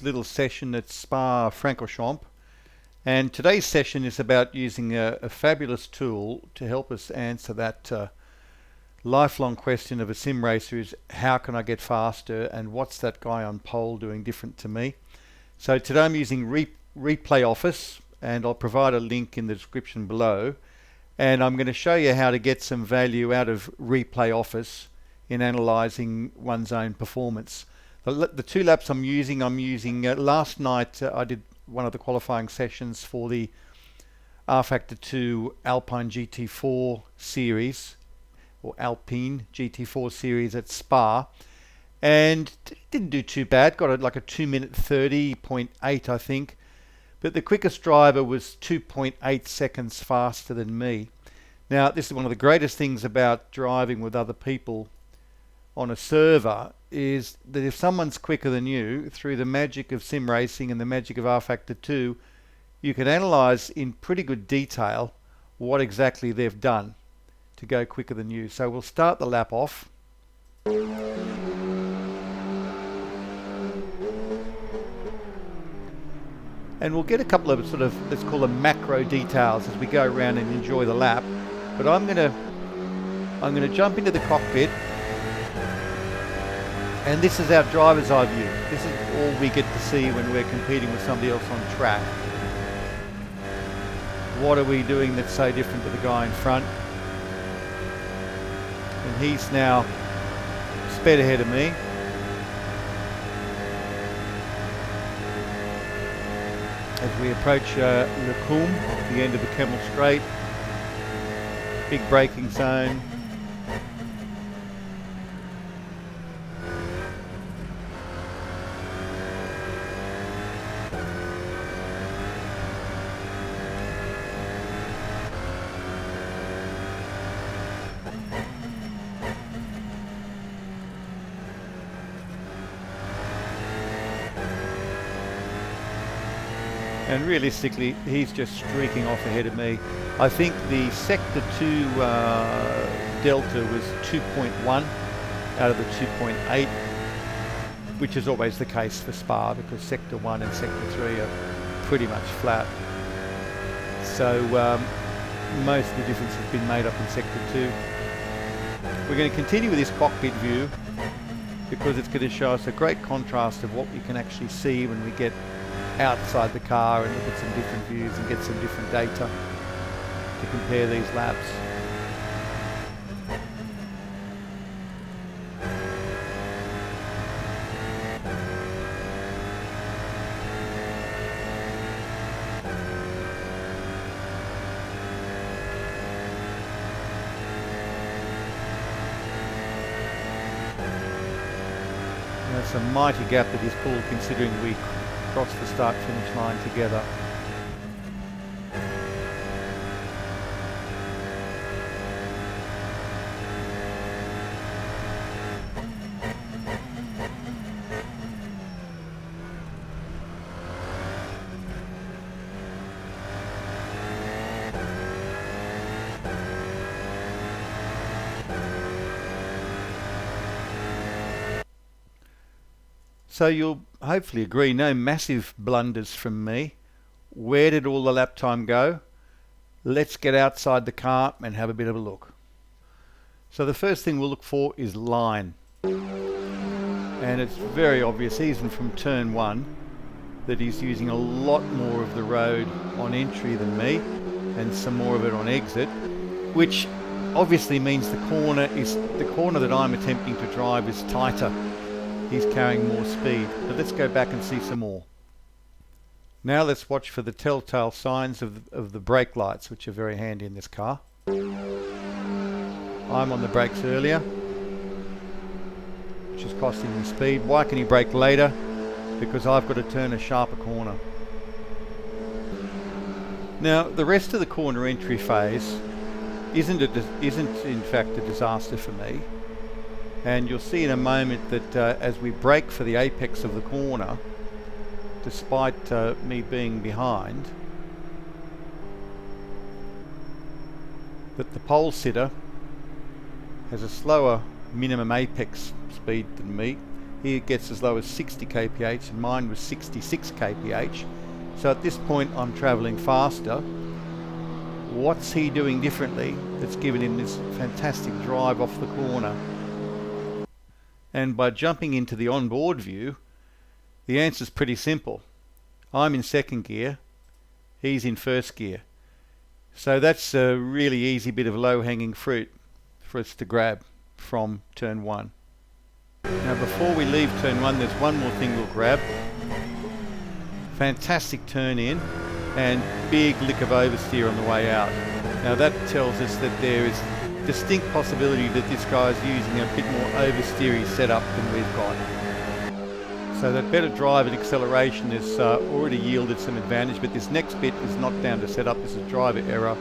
little session at Spa-Francorchamps, and today's session is about using a fabulous tool to help us answer that lifelong question of a sim racer is how can I get faster and what's that guy on pole doing different to me. So today I'm using Replay Office, and I'll provide a link in the description below, and I'm going to show you how to get some value out of Replay Office in analysing one's own performance. The two laps I'm using last night I did one of the qualifying sessions for the R-Factor 2 Alpine GT4 series, or Alpine GT4 series at Spa, and didn't do too bad. Got like a 2 minute 30.8 I think, but the quickest driver was 2.8 seconds faster than me. Now this is one of the greatest things about driving with other people on a server, is that if someone's quicker than you, through the magic of sim racing and the magic of R-Factor 2, you can analyse in pretty good detail what exactly they've done to go quicker than you. So we'll start the lap off. And we'll get a couple of sort of, let's call them macro details as we go around and enjoy the lap. But I'm gonna jump into the cockpit, and this is our driver's eye view. This is all we get to see when we're competing with somebody else on track. What are we doing that's so different to the guy in front? And he's now sped ahead of me. As we approach Le Coombe, the end of the Kemmel Straight, big braking zone. And realistically, he's just streaking off ahead of me. I think the Sector 2 Delta was 2.1 out of the 2.8, which is always the case for Spa because Sector 1 and Sector 3 are pretty much flat. So most of the difference has been made up in Sector 2. We're going to continue with this cockpit view because it's going to show us a great contrast of what we can actually see when we get outside the car and look at some different views and get some different data to compare these laps. That's a mighty gap that he's pulled considering we crossed the start-finish line together. So you'll hopefully agree, no massive blunders from me. Where did all the lap time go? Let's get outside the car and have a bit of a look. So the first thing we'll look for is line. And it's very obvious, even from turn 1, that he's using a lot more of the road on entry than me and some more of it on exit, which obviously means the corner that I'm attempting to drive is tighter. He's carrying more speed, but let's go back and see some more. Now let's watch for the telltale signs of the brake lights, which are very handy in this car. I'm on the brakes earlier, which is costing me speed. Why can he brake later? Because I've got to turn a sharper corner. Now the rest of the corner entry phase isn't in fact a disaster for me. And you'll see in a moment that as we brake for the apex of the corner, despite me being behind, that the pole sitter has a slower minimum apex speed than me. He gets as low as 60 kph and mine was 66 kph. So at this point I'm traveling faster. What's he doing differently that's given him this fantastic drive off the corner? And by jumping into the onboard view, the answer's pretty simple. I'm in second gear, he's in first gear. So that's a really easy bit of low-hanging fruit for us to grab from turn one. Now before we leave turn one, there's one more thing we'll grab. Fantastic turn in and big lick of oversteer on the way out. Now that tells us that there is distinct possibility that this guy is using a bit more oversteery setup than we've got. So that better drive and acceleration has already yielded some advantage, but this next bit is not down to setup, this is driver error.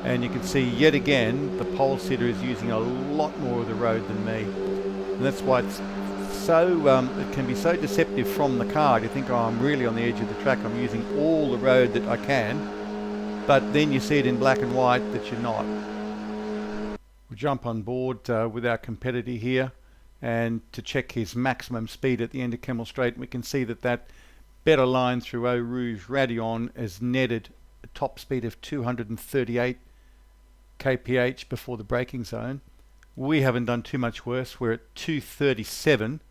And you can see yet again the pole sitter is using a lot more of the road than me. And that's why it's so, it can be so deceptive from the car. You think, oh, I'm really on the edge of the track, I'm using all the road that I can, but then you see it in black and white that you're not. We'll jump on board with our competitor here and to check his maximum speed at the end of Kemmel Straight, and we can see that that better line through Eau Rouge Radion has netted a top speed of 238 kph before the braking zone. We haven't done too much worse, we're at 237,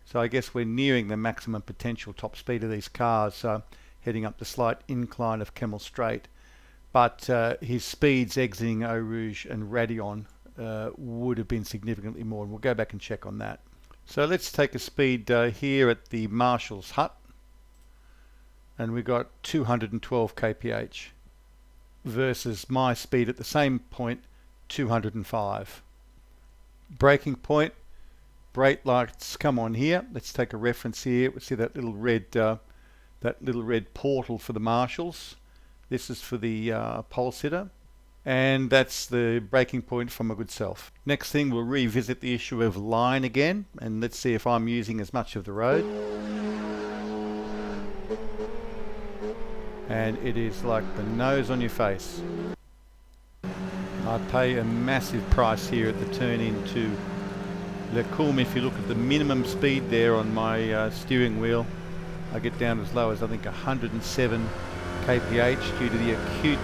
so I guess we're nearing the maximum potential top speed of these cars, heading up the slight incline of Kemmel Straight. But his speeds exiting Eau Rouge and Radion would have been significantly more, and we'll go back and check on that. So let's take a speed here at the Marshal's hut, and we got 212 kph versus my speed at the same point, 205. Braking point, brake lights come on here. Let's take a reference here. We see that little red portal for the Marshalls. This is for the pole sitter, and that's the braking point for my good self. Next thing, we'll revisit the issue of line again, and let's see if I'm using as much of the road. And it is like the nose on your face. I pay a massive price here at the turn into Le Coulme. If you look at the minimum speed there on my steering wheel, I get down as low as I think 107 kph due to the acute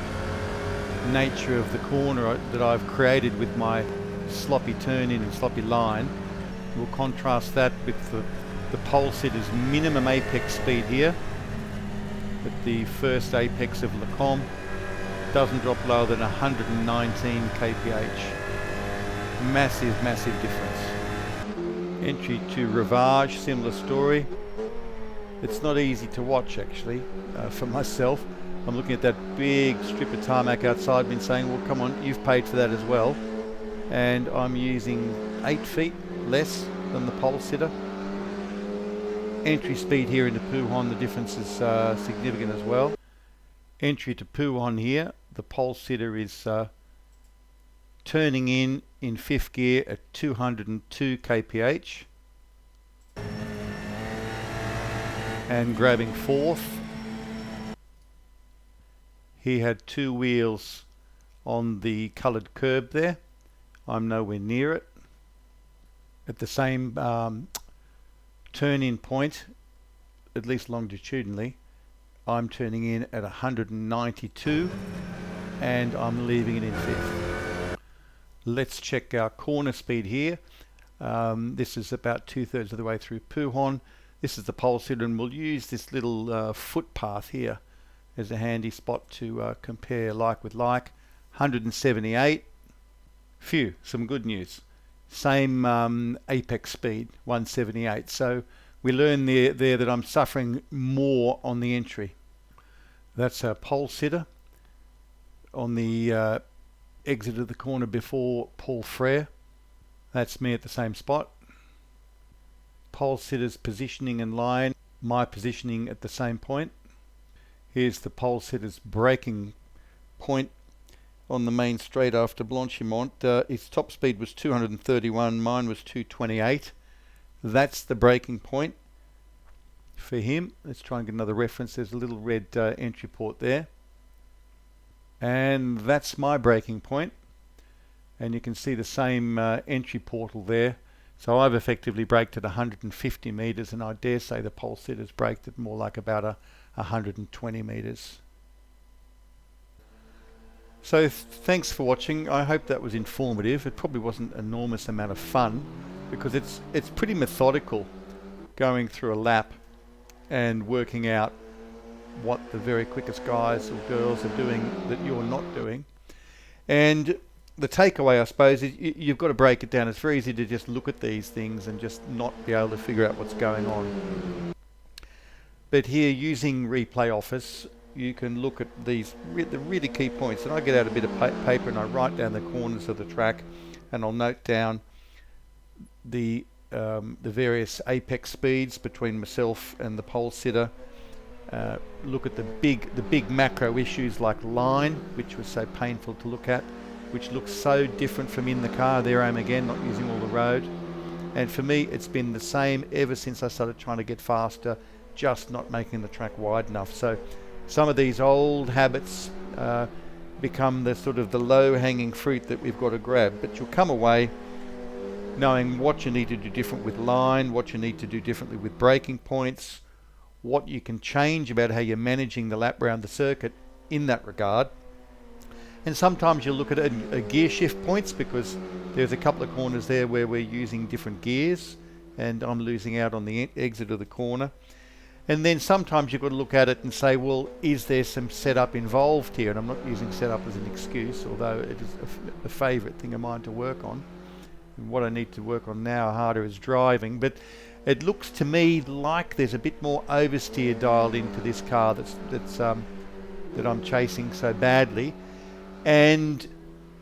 nature of the corner that I've created with my sloppy turn in and sloppy line. We'll contrast that with the pole sitter's minimum apex speed here at the first apex of Le Coulme. Doesn't drop lower than 119 kph. Massive difference. Entry to Rivage, similar story. It's not easy to watch actually for myself. I'm looking at that big strip of tarmac outside, been saying, well come on, you've paid for that as well. And I'm using 8 feet less than the pole sitter. Entry speed here into Pouhon, the difference is significant as well. Entry to Pouhon here, the pole sitter is turning in 5th gear at 202 kph and grabbing 4th. He had 2 wheels on the coloured curb there. I'm nowhere near it. At the same turn-in point, at least longitudinally, I'm turning in at 192 and I'm leaving it in 5th. Let's check our corner speed here. This is about 2/3 of the way through Pouhon. This is the pole sitter, and we'll use this little footpath here as a handy spot to compare like with like. 178. Phew, some good news. Same apex speed, 178. So we learn there that I'm suffering more on the entry. That's our pole sitter on the exit of the corner before Paul Frere. That's me at the same spot. Pole sitter's positioning and line, my positioning at the same point. Here's the pole sitter's braking point on the main straight after Blanchimont. Its top speed was 231, mine was 228. That's the braking point for him. Let's try and get another reference. There's a little red entry port there. And that's my braking point. And you can see the same entry portal there. So I've effectively braked at 150 metres, and I dare say the pole sitter's braked at more like about 120 metres. So thanks for watching. I hope that was informative. It probably wasn't an enormous amount of fun because it's pretty methodical going through a lap and working out what the very quickest guys or girls are doing that you're not doing. And the takeaway, I suppose, is you've got to break it down. It's very easy to just look at these things and just not be able to figure out what's going on. But here, using Replay Office, you can look at these the really key points. And I get out a bit of paper and I write down the corners of the track, and I'll note down the various apex speeds between myself and the pole sitter. Look at the big macro issues like line, which was so painful to look at, which looks so different from in the car. There I am again, not using all the road. And for me, it's been the same ever since I started trying to get faster, just not making the track wide enough. So some of these old habits become the sort of the low-hanging fruit that we've got to grab. But you'll come away knowing what you need to do different with line, what you need to do differently with braking points, what you can change about how you're managing the lap around the circuit in that regard. And sometimes you'll look at a gear shift points, because there's a couple of corners there where we're using different gears and I'm losing out on the exit of the corner. And then sometimes you've got to look at it and say, well, is there some setup involved here? And I'm not using setup as an excuse, although it is a favourite thing of mine to work on. And what I need to work on now harder is driving. But it looks to me like there's a bit more oversteer dialed into this car that I'm chasing so badly. And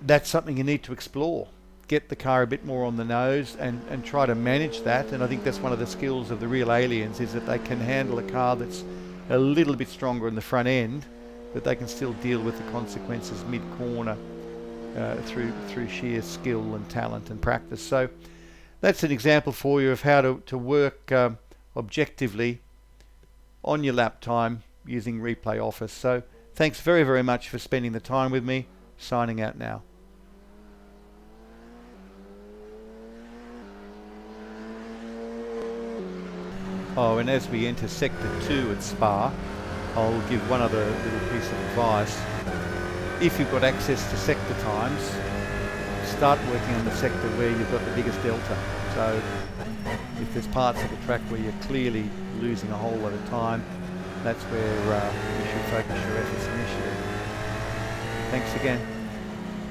that's something you need to explore. Get the car a bit more on the nose and try to manage that. And I think that's one of the skills of the real aliens, is that they can handle a car that's a little bit stronger in the front end, but they can still deal with the consequences mid-corner through sheer skill and talent and practice. So that's an example for you of how to work objectively on your lap time using Replay Office. So thanks very, very much for spending the time with me. Signing out now. Oh, and as we enter Sector 2 at Spa, I'll give one other little piece of advice. If you've got access to sector times, start working on the sector where you've got the biggest delta. So if there's parts of the track where you're clearly losing a whole lot of time, that's where you should focus your efforts initially. Thanks again.